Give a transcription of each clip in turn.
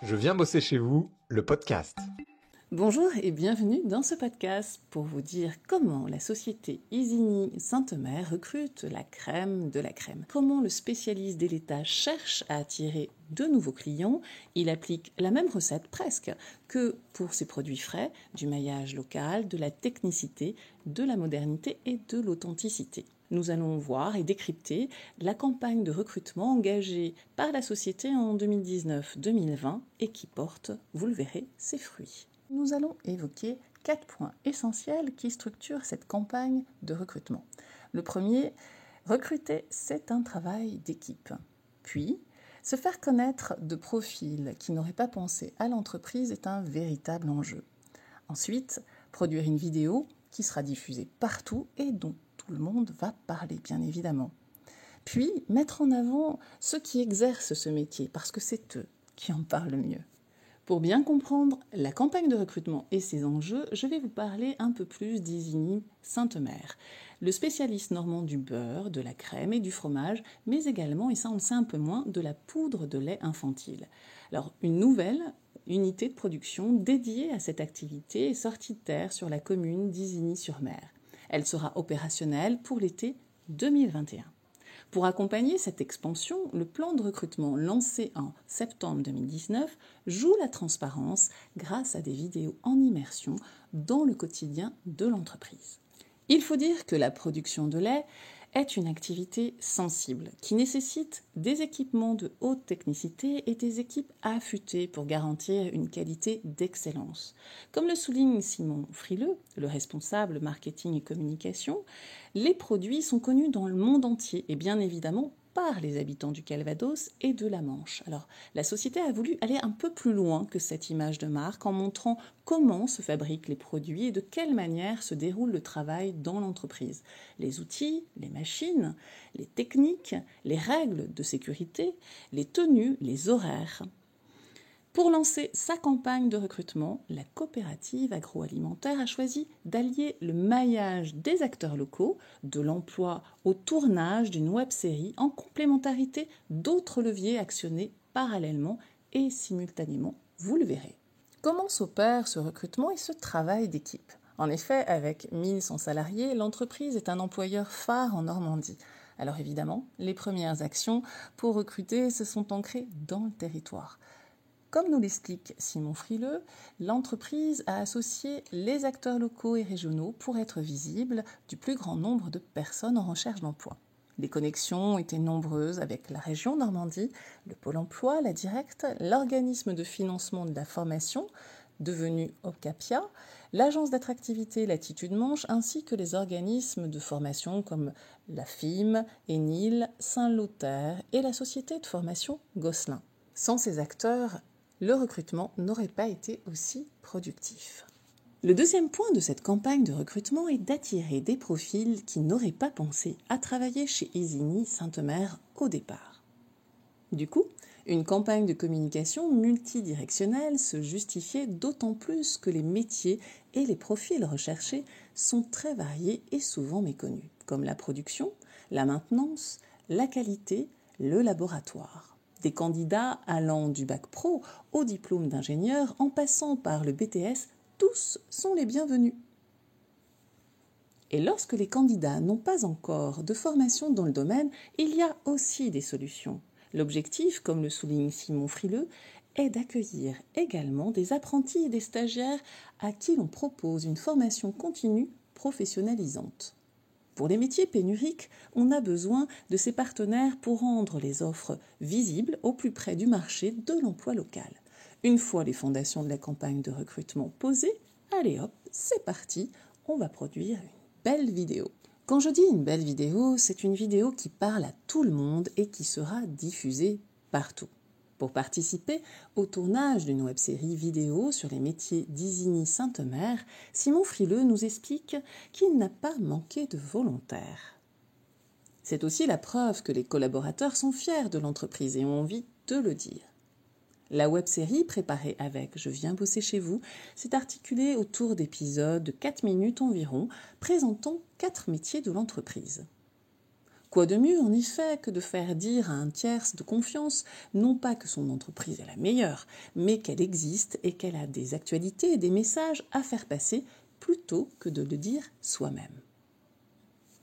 Je viens bosser chez vous, le podcast. Bonjour et bienvenue dans ce podcast pour vous dire comment la société Isigny Sainte-Mère recrute la crème de la crème. Comment le spécialiste des laitages cherche à attirer de nouveaux clients. Il applique la même recette presque que pour ses produits frais, du maillage local, de la technicité, de la modernité et de l'authenticité. Nous allons voir et décrypter la campagne de recrutement engagée par la société en 2019-2020 et qui porte, vous le verrez, ses fruits. Nous allons évoquer 4 points essentiels qui structurent cette campagne de recrutement. Le premier, recruter, c'est un travail d'équipe. Puis, se faire connaître de profils qui n'auraient pas pensé à l'entreprise est un véritable enjeu. Ensuite, produire une vidéo qui sera diffusée partout et dont tout le monde va parler, bien évidemment. Puis, mettre en avant ceux qui exercent ce métier, parce que c'est eux qui en parlent le mieux. Pour bien comprendre la campagne de recrutement et ses enjeux, je vais vous parler un peu plus d'Isigny Sainte-Mère, le spécialiste normand du beurre, de la crème et du fromage, mais également, et ça on le sait un peu moins, de la poudre de lait infantile. Alors, une nouvelle unité de production dédiée à cette activité est sortie de terre sur la commune d'Isigny-sur-Mer. Elle sera opérationnelle pour l'été 2021. Pour accompagner cette expansion, le plan de recrutement lancé en septembre 2019 joue la transparence grâce à des vidéos en immersion dans le quotidien de l'entreprise. Il faut dire que la production de lait est une activité sensible qui nécessite des équipements de haute technicité et des équipes affûtées pour garantir une qualité d'excellence. Comme le souligne Simon Frileux, le responsable marketing et communication, les produits sont connus dans le monde entier et bien évidemment par les habitants du Calvados et de la Manche. Alors, la société a voulu aller un peu plus loin que cette image de marque en montrant comment se fabriquent les produits et de quelle manière se déroule le travail dans l'entreprise. Les outils, les machines, les techniques, les règles de sécurité, les tenues, les horaires. Pour lancer sa campagne de recrutement, la coopérative agroalimentaire a choisi d'allier le maillage des acteurs locaux, de l'emploi au tournage d'une web-série en complémentarité d'autres leviers actionnés parallèlement et simultanément, vous le verrez. Comment s'opère ce recrutement et ce travail d'équipe ? En effet, avec 1100 salariés, l'entreprise est un employeur phare en Normandie. Alors évidemment, les premières actions pour recruter se sont ancrées dans le territoire. Comme nous l'explique Simon Frileux, l'entreprise a associé les acteurs locaux et régionaux pour être visible du plus grand nombre de personnes en recherche d'emploi. Les connexions étaient nombreuses avec la région Normandie, le Pôle emploi, la Directe, l'organisme de financement de la formation, devenu Ocapia, l'agence d'attractivité Latitude Manche, ainsi que les organismes de formation comme la FIM, Enil, Saint-Lothaire et la société de formation Gosselin. Sans ces acteurs, le recrutement n'aurait pas été aussi productif. Le deuxième point de cette campagne de recrutement est d'attirer des profils qui n'auraient pas pensé à travailler chez Isigny Sainte-Mère au départ. Du coup, une campagne de communication multidirectionnelle se justifiait d'autant plus que les métiers et les profils recherchés sont très variés et souvent méconnus, comme la production, la maintenance, la qualité, le laboratoire. Des candidats allant du bac pro au diplôme d'ingénieur en passant par le BTS, tous sont les bienvenus. Et lorsque les candidats n'ont pas encore de formation dans le domaine, il y a aussi des solutions. L'objectif, comme le souligne Simon Frileux, est d'accueillir également des apprentis et des stagiaires à qui l'on propose une formation continue professionnalisante. Pour les métiers pénuriques, on a besoin de ces partenaires pour rendre les offres visibles au plus près du marché de l'emploi local. Une fois les fondations de la campagne de recrutement posées, allez hop, c'est parti, on va produire une belle vidéo. Quand je dis une belle vidéo, c'est une vidéo qui parle à tout le monde et qui sera diffusée partout. Pour participer au tournage d'une web-série vidéo sur les métiers d'Isigny Sainte-Mère, Simon Frileux nous explique qu'il n'a pas manqué de volontaires. C'est aussi la preuve que les collaborateurs sont fiers de l'entreprise et ont envie de le dire. La web-série préparée avec Je viens bosser chez vous s'est articulée autour d'épisodes de 4 minutes environ, présentant 4 métiers de l'entreprise. Quoi de mieux, en effet, que de faire dire à un tierce de confiance, non pas que son entreprise est la meilleure, mais qu'elle existe et qu'elle a des actualités et des messages à faire passer, plutôt que de le dire soi-même.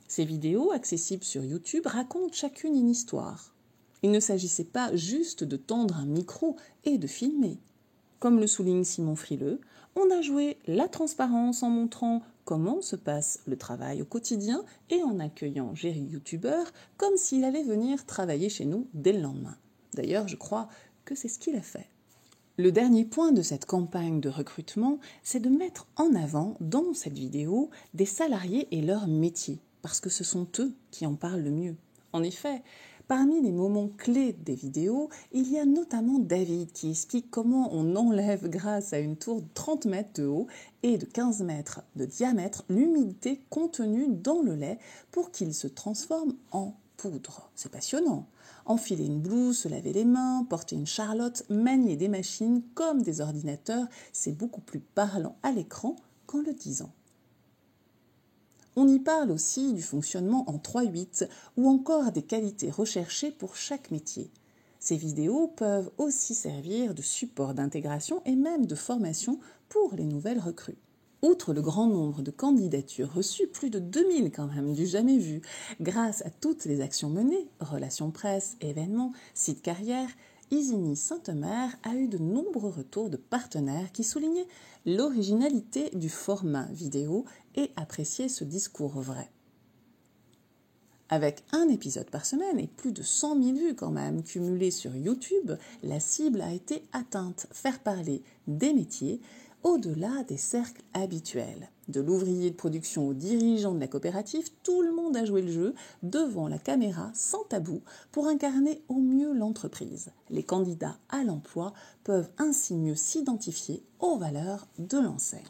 Ces vidéos, accessibles sur YouTube, racontent chacune une histoire. Il ne s'agissait pas juste de tendre un micro et de filmer. Comme le souligne Simon Frileux, on a joué la transparence en montrant comment se passe le travail au quotidien et en accueillant Jerry YouTuber comme s'il allait venir travailler chez nous dès le lendemain. D'ailleurs, je crois que c'est ce qu'il a fait. Le dernier point de cette campagne de recrutement, c'est de mettre en avant dans cette vidéo des salariés et leur métier, parce que ce sont eux qui en parlent le mieux. En effet, parmi les moments clés des vidéos, il y a notamment David qui explique comment on enlève grâce à une tour de 30 mètres de haut et de 15 mètres de diamètre l'humidité contenue dans le lait pour qu'il se transforme en poudre. C'est passionnant. Enfiler une blouse, se laver les mains, porter une charlotte, manier des machines comme des ordinateurs, c'est beaucoup plus parlant à l'écran qu'en le disant. On y parle aussi du fonctionnement en 3/8 ou encore des qualités recherchées pour chaque métier. Ces vidéos peuvent aussi servir de support d'intégration et même de formation pour les nouvelles recrues. Outre le grand nombre de candidatures reçues, plus de 2000 quand même, du jamais vu, grâce à toutes les actions menées, relations presse, événements, sites carrière, Isigny Sainte-Mère a eu de nombreux retours de partenaires qui soulignaient l'originalité du format vidéo et appréciaient ce discours vrai. Avec un épisode par semaine et plus de 100 000 vues quand même cumulées sur YouTube, la cible a été atteinte, faire parler des métiers au-delà des cercles habituels. De l'ouvrier de production au dirigeant de la coopérative, tout le monde a joué le jeu devant la caméra sans tabou pour incarner au mieux l'entreprise. Les candidats à l'emploi peuvent ainsi mieux s'identifier aux valeurs de l'enseigne.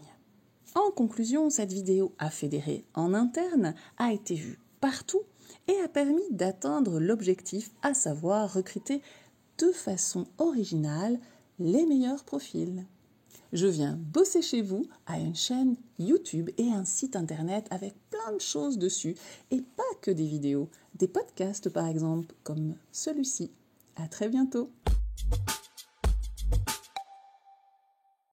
En conclusion, cette vidéo a fédéré en interne, a été vue partout et a permis d'atteindre l'objectif, à savoir recruter de façon originale les meilleurs profils. Je viens bosser chez vous a une chaîne YouTube et un site internet avec plein de choses dessus et pas que des vidéos, des podcasts par exemple comme celui-ci. À très bientôt.